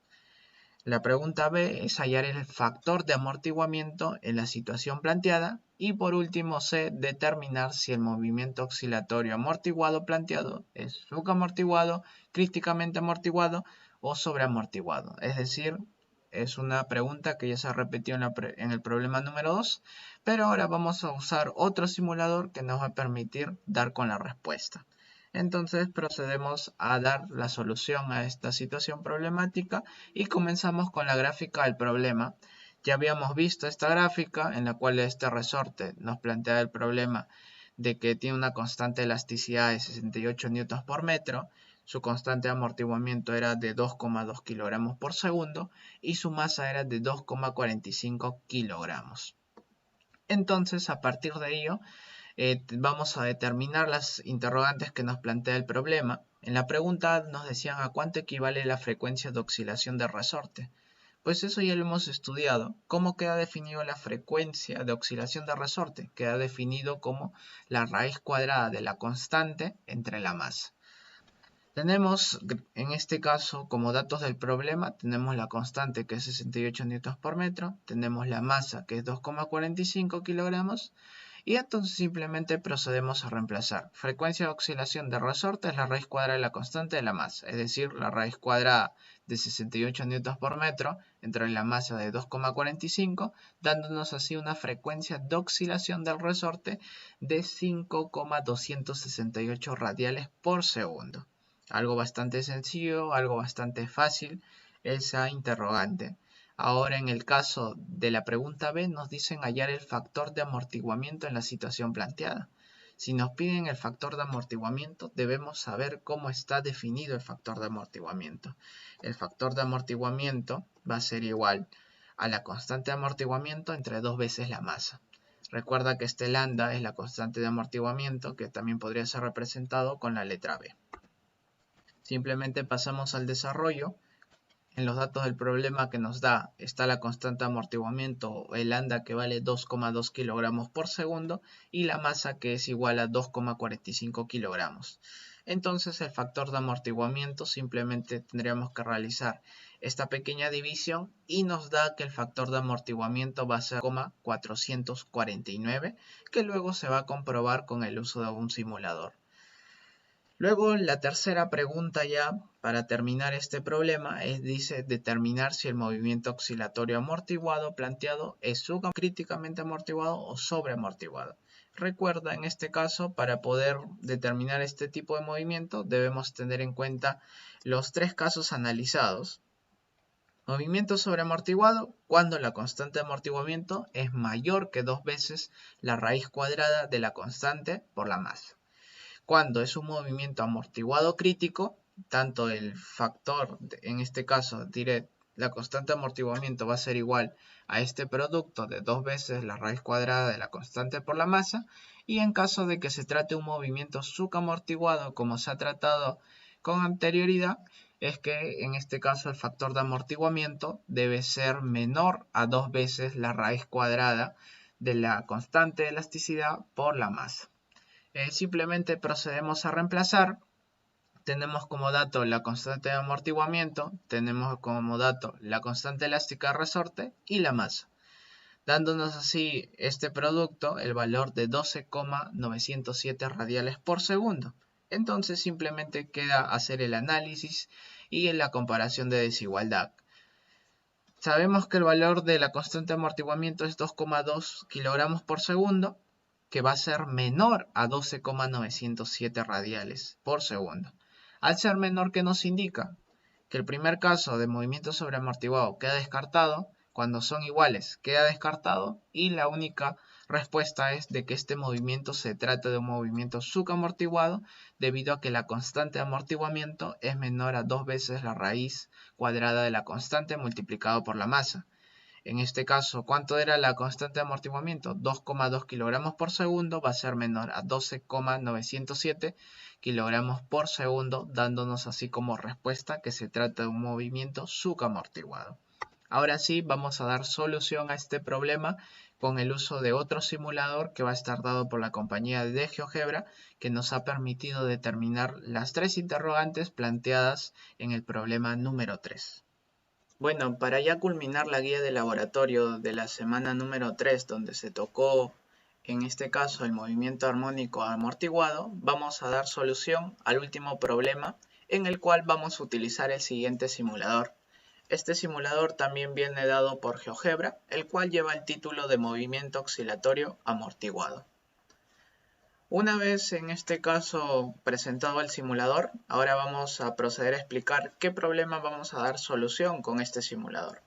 La pregunta B es hallar el factor de amortiguamiento en la situación planteada y por último C, determinar si el movimiento oscilatorio amortiguado planteado es subamortiguado, críticamente amortiguado o sobreamortiguado, es decir, es una pregunta que ya se repetió en el problema número 2, pero ahora vamos a usar otro simulador que nos va a permitir dar con la respuesta. Entonces procedemos a dar la solución a esta situación problemática y comenzamos con la gráfica del problema. Ya habíamos visto esta gráfica en la cual este resorte nos plantea el problema de que tiene una constante elasticidad de 68 newtons por metro. Su constante de amortiguamiento era de 2,2 kilogramos por segundo y su masa era de 2,45 kilogramos. Entonces, a partir de ello, vamos a determinar las interrogantes que nos plantea el problema. En la pregunta nos decían a cuánto equivale la frecuencia de oscilación del resorte. Pues eso ya lo hemos estudiado. ¿Cómo queda definido la frecuencia de oscilación del resorte? Queda definido como la raíz cuadrada de la constante entre la masa. Tenemos, en este caso, como datos del problema, tenemos la constante que es 68 newtons por metro, tenemos la masa que es 2,45 kilogramos, y entonces simplemente procedemos a reemplazar. Frecuencia de oscilación de resorte es la raíz cuadrada de la constante de la masa, es decir, la raíz cuadrada de 68 newtons por metro entre la masa de 2,45, dándonos así una frecuencia de oscilación del resorte de 5,268 radiales por segundo. Algo bastante sencillo, algo bastante fácil, esa interrogante. Ahora en el caso de la pregunta B nos dicen hallar el factor de amortiguamiento en la situación planteada. Si nos piden el factor de amortiguamiento, debemos saber cómo está definido el factor de amortiguamiento. El factor de amortiguamiento va a ser igual a la constante de amortiguamiento entre 2 veces la masa. Recuerda que este lambda es la constante de amortiguamiento que también podría ser representado con la letra B. Simplemente pasamos al desarrollo. En los datos del problema que nos da está la constante de amortiguamiento, el lambda que vale 2,2 kilogramos por segundo y la masa que es igual a 2,45 kilogramos. Entonces el factor de amortiguamiento simplemente tendríamos que realizar esta pequeña división y nos da que el factor de amortiguamiento va a ser 449, que luego se va a comprobar con el uso de un simulador. Luego la tercera pregunta ya para terminar este problema dice determinar si el movimiento oscilatorio amortiguado planteado es críticamente amortiguado o sobreamortiguado. Recuerda, en este caso, para poder determinar este tipo de movimiento debemos tener en cuenta los tres casos analizados. Movimiento sobreamortiguado cuando la constante de amortiguamiento es mayor que 2 veces la raíz cuadrada de la constante por la masa. Cuando es un movimiento amortiguado crítico, tanto el factor, en este caso diré la constante de amortiguamiento va a ser igual a este producto de 2 veces la raíz cuadrada de la constante por la masa, y en caso de que se trate un movimiento sucamortiguado como se ha tratado con anterioridad, es que en este caso el factor de amortiguamiento debe ser menor a 2 veces la raíz cuadrada de la constante de elasticidad por la masa. Simplemente procedemos a reemplazar. Tenemos como dato la constante de amortiguamiento, tenemos como dato la constante elástica de resorte y la masa, dándonos así este producto el valor de 12,907 radiales por segundo. Entonces simplemente queda hacer el análisis y la comparación de desigualdad. Sabemos que el valor de la constante de amortiguamiento es 2,2 kilogramos por segundo, que va a ser menor a 12,907 radiales por segundo. Al ser menor, ¿qué nos indica? Que el primer caso de movimiento sobreamortiguado queda descartado, cuando son iguales queda descartado, y la única respuesta es de que este movimiento se trata de un movimiento sucamortiguado debido a que la constante de amortiguamiento es menor a 2 veces la raíz cuadrada de la constante multiplicado por la masa. En este caso, ¿cuánto era la constante de amortiguamiento? 2,2 kilogramos por segundo va a ser menor a 12,907 kilogramos por segundo, dándonos así como respuesta que se trata de un movimiento sucamortiguado. Ahora sí, vamos a dar solución a este problema con el uso de otro simulador que va a estar dado por la compañía de GeoGebra, que nos ha permitido determinar las 3 interrogantes planteadas en el problema número 3. Bueno, para ya culminar la guía de laboratorio de la semana número 3, donde se tocó en este caso el movimiento armónico amortiguado, vamos a dar solución al último problema, en el cual vamos a utilizar el siguiente simulador. Este simulador también viene dado por GeoGebra, el cual lleva el título de movimiento oscilatorio amortiguado. Una vez en este caso presentado el simulador, ahora vamos a proceder a explicar qué problema vamos a dar solución con este simulador.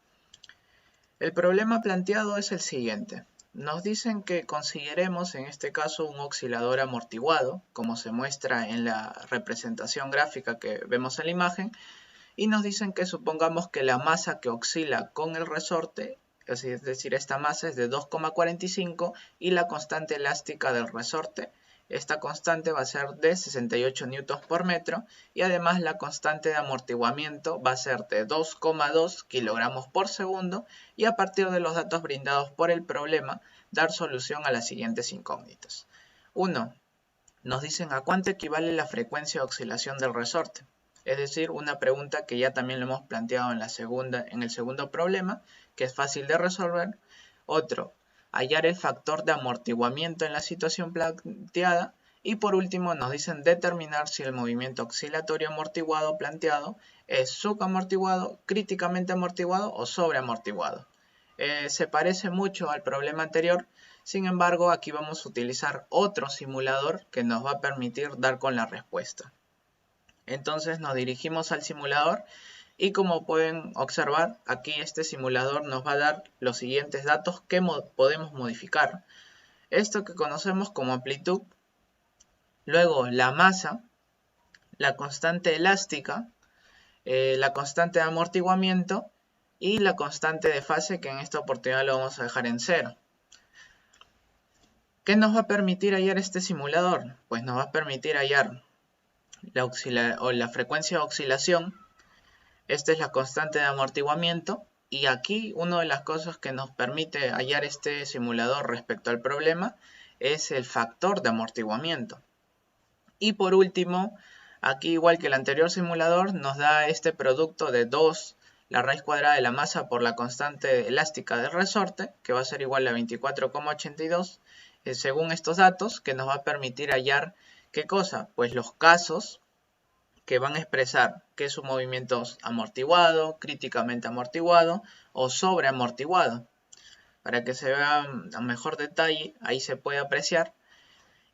El problema planteado es el siguiente. Nos dicen que consideremos en este caso un oscilador amortiguado, como se muestra en la representación gráfica que vemos en la imagen, y nos dicen que supongamos que la masa que oscila con el resorte, es decir, esta masa es de 2,45 y la constante elástica del resorte, esta constante va a ser de 68 newtons por metro, y además la constante de amortiguamiento va a ser de 2,2 kilogramos por segundo, y a partir de los datos brindados por el problema, dar solución a las siguientes incógnitas. 1. Nos dicen a cuánto equivale la frecuencia de oscilación del resorte. Es decir, una pregunta que ya también lo hemos planteado en el segundo problema, que es fácil de resolver. Otro, hallar el factor de amortiguamiento en la situación planteada. Y por último nos dicen determinar si el movimiento oscilatorio amortiguado planteado es sucamortiguado, críticamente amortiguado o sobreamortiguado. Se parece mucho al problema anterior, sin embargo aquí vamos a utilizar otro simulador que nos va a permitir dar con la respuesta. Entonces nos dirigimos al simulador y como pueden observar, aquí este simulador nos va a dar los siguientes datos que podemos modificar. Esto que conocemos como amplitud, luego la masa, la constante elástica, la constante de amortiguamiento y la constante de fase, que en esta oportunidad lo vamos a dejar en 0. ¿Qué nos va a permitir hallar este simulador? Pues nos va a permitir hallar la frecuencia de oscilación. Esta es la constante de amortiguamiento, y aquí una de las cosas que nos permite hallar este simulador respecto al problema es el factor de amortiguamiento. Y por último, aquí igual que el anterior simulador nos da este producto de 2 la raíz cuadrada de la masa por la constante elástica del resorte, que va a ser igual a 24,82 según estos datos, que nos va a permitir hallar ¿qué cosa? Pues los casos que van a expresar que es un movimiento amortiguado, críticamente amortiguado o sobreamortiguado. Para que se vea a mejor detalle, ahí se puede apreciar.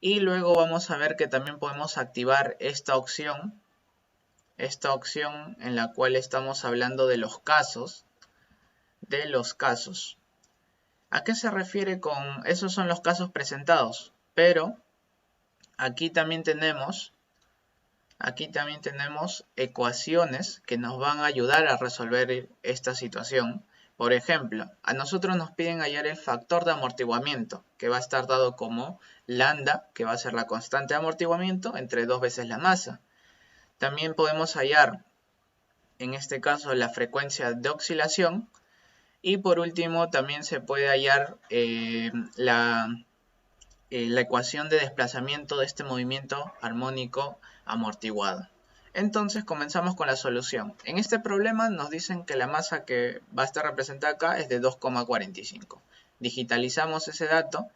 Y luego vamos a ver que también podemos activar esta opción en la cual estamos hablando de los casos. ¿A qué se refiere con esos son los casos presentados? Pero aquí también tenemos aquí también tenemos ecuaciones que nos van a ayudar a resolver esta situación. Por ejemplo, a nosotros nos piden hallar el factor de amortiguamiento, que va a estar dado como lambda, que va a ser la constante de amortiguamiento, entre 2 veces la masa. También podemos hallar, en este caso, la frecuencia de oscilación. Y por último, también se puede hallar la ecuación de desplazamiento de este movimiento armónico amortiguado. Entonces comenzamos con la solución. En este problema nos dicen que la masa que va a estar representada acá es de 2,45. Digitalizamos ese dato,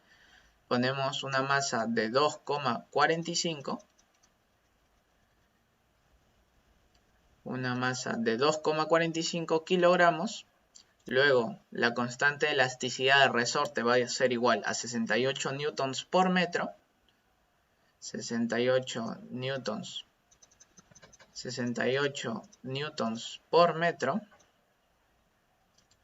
ponemos una masa de 2,45. Una masa de 2,45 kilogramos. Luego, la constante de elasticidad del resorte va a ser igual a 68 newtons por metro. 68 newtons por metro.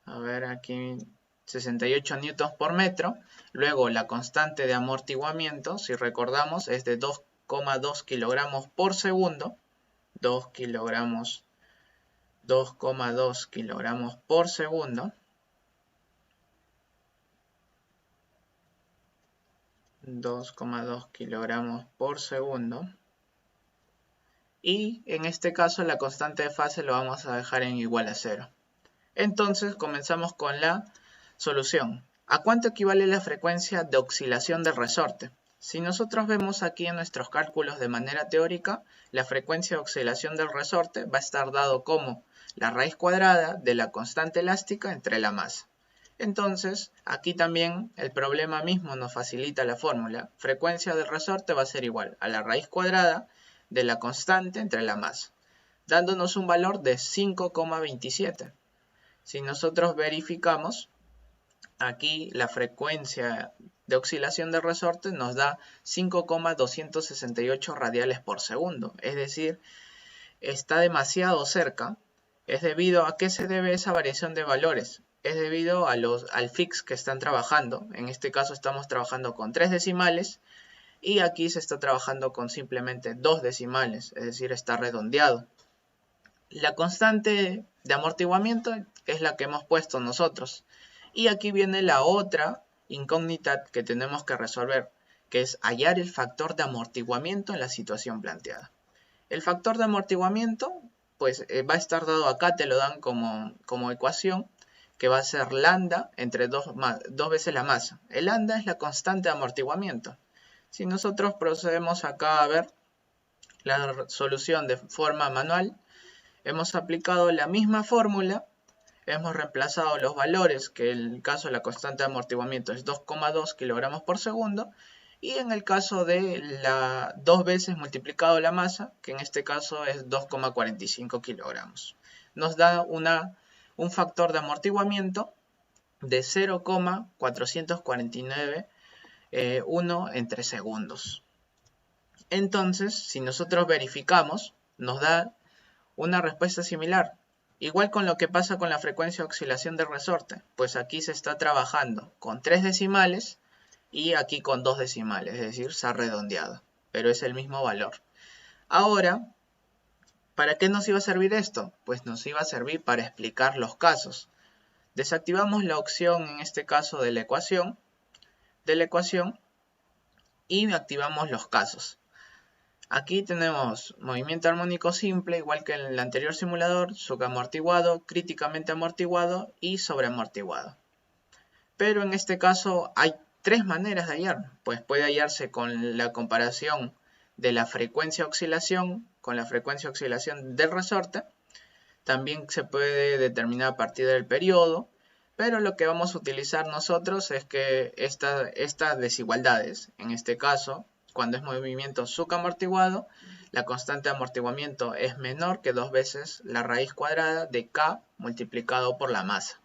A ver, aquí 68 newtons por metro. Luego, la constante de amortiguamiento, si recordamos, es de 2,2 kilogramos por segundo. 2,2 kilogramos por segundo. 2,2 kilogramos por segundo. Y en este caso la constante de fase lo vamos a dejar en igual a 0. Entonces comenzamos con la solución. ¿A cuánto equivale la frecuencia de oscilación del resorte? Si nosotros vemos aquí en nuestros cálculos de manera teórica, la frecuencia de oscilación del resorte va a estar dado como la raíz cuadrada de la constante elástica entre la masa. Entonces, aquí también el problema mismo nos facilita la fórmula. Frecuencia del resorte va a ser igual a la raíz cuadrada de la constante entre la masa, dándonos un valor de 5,27. Si nosotros verificamos, aquí la frecuencia de oscilación del resorte nos da 5,268 radiales por segundo. Es decir, está demasiado cerca. ¿Es debido a qué se debe esa variación de valores? Es debido a al fix que están trabajando. En este caso estamos trabajando con 3 decimales y aquí se está trabajando con simplemente 2 decimales, es decir, está redondeado. La constante de amortiguamiento es la que hemos puesto nosotros. Y aquí viene la otra incógnita que tenemos que resolver, que es hallar el factor de amortiguamiento en la situación planteada. El factor de amortiguamiento pues va a estar dado acá, te lo dan como ecuación, que va a ser lambda entre 2 veces la masa. El lambda es la constante de amortiguamiento. Si nosotros procedemos acá a ver la solución de forma manual, hemos aplicado la misma fórmula, hemos reemplazado los valores, que en el caso de la constante de amortiguamiento es 2,2 kilogramos por segundo, y en el caso de la 2 veces multiplicado la masa, que en este caso es 2,45 kilogramos. Nos da un factor de amortiguamiento de 0,449 1 entre segundos. Entonces, si nosotros verificamos, nos da una respuesta similar. Igual con lo que pasa con la frecuencia de oscilación del resorte, pues aquí se está trabajando con 3 decimales y aquí con 2 decimales, es decir, se ha redondeado, pero es el mismo valor. Ahora, ¿para qué nos iba a servir esto? Pues nos iba a servir para explicar los casos. Desactivamos la opción, en este caso, de la ecuación, y activamos los casos. Aquí tenemos movimiento armónico simple, igual que en el anterior simulador, sugamortiguado, críticamente amortiguado y sobreamortiguado. Pero en este caso hay 3 maneras de hallar. Pues puede hallarse con la comparación de la frecuencia de oscilación con la frecuencia de oscilación del resorte. También se puede determinar a partir del periodo. Pero lo que vamos a utilizar nosotros es que estas desigualdades, en este caso, cuando es movimiento sugamortiguado, la constante de amortiguamiento es menor que 2 veces la raíz cuadrada de K multiplicado por la masa.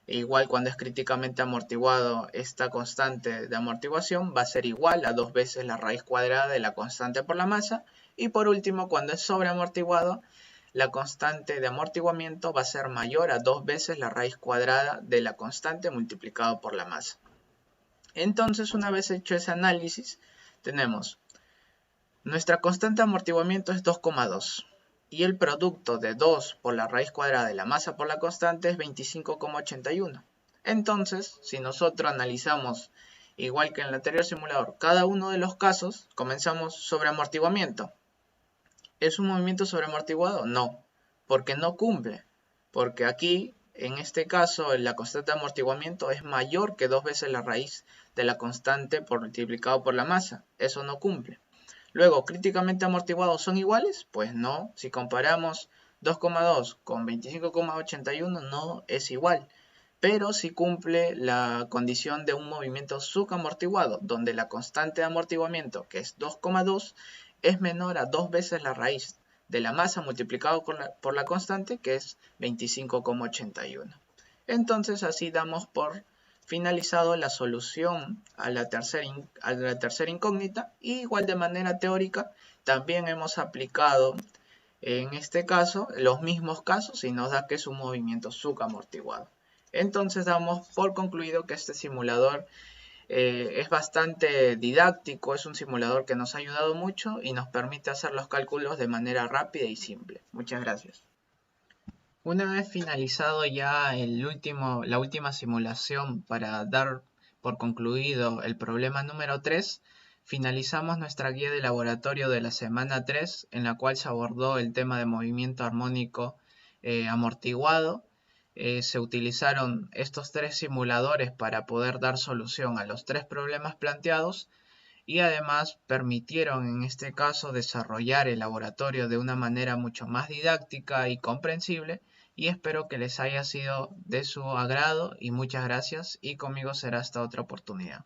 Igual cuando es críticamente amortiguado, esta constante de amortiguación va a ser igual a 2 veces la raíz cuadrada de la constante por la masa. Y por último, cuando es sobreamortiguado, la constante de amortiguamiento va a ser mayor a 2 veces la raíz cuadrada de la constante multiplicado por la masa. Entonces, una vez hecho ese análisis, tenemos Nuestra constante de amortiguamiento es 2,2 y el producto de 2 por la raíz cuadrada de la masa por la constante es 25,81. Entonces, si nosotros analizamos, igual que en el anterior simulador, cada uno de los casos, comenzamos sobre amortiguamiento. ¿Es un movimiento sobreamortiguado? No, porque no cumple. Porque aquí, en este caso, la constante de amortiguamiento es mayor que 2 veces la raíz de la constante multiplicado por la masa. Eso no cumple. Luego, ¿críticamente amortiguados son iguales? Pues no. Si comparamos 2,2 con 25,81 no es igual. Pero sí cumple la condición de un movimiento subamortiguado, donde la constante de amortiguamiento, que es 2,2, es menor a 2 veces la raíz de la masa multiplicado por la constante, que es 25,81. Entonces así damos por finalizado la solución a la tercera incógnita, y igual de manera teórica también hemos aplicado en este caso los mismos casos y nos da que es un movimiento subamortiguado. Entonces damos por concluido que este simulador es bastante didáctico, es un simulador que nos ha ayudado mucho y nos permite hacer los cálculos de manera rápida y simple. Muchas gracias. Una vez finalizado ya la última simulación para dar por concluido el problema número 3, finalizamos nuestra guía de laboratorio de la semana 3, en la cual se abordó el tema de movimiento armónico amortiguado. Se utilizaron estos 3 simuladores para poder dar solución a los 3 problemas planteados, y además permitieron en este caso desarrollar el laboratorio de una manera mucho más didáctica y comprensible, y espero que les haya sido de su agrado y muchas gracias, y conmigo será hasta otra oportunidad.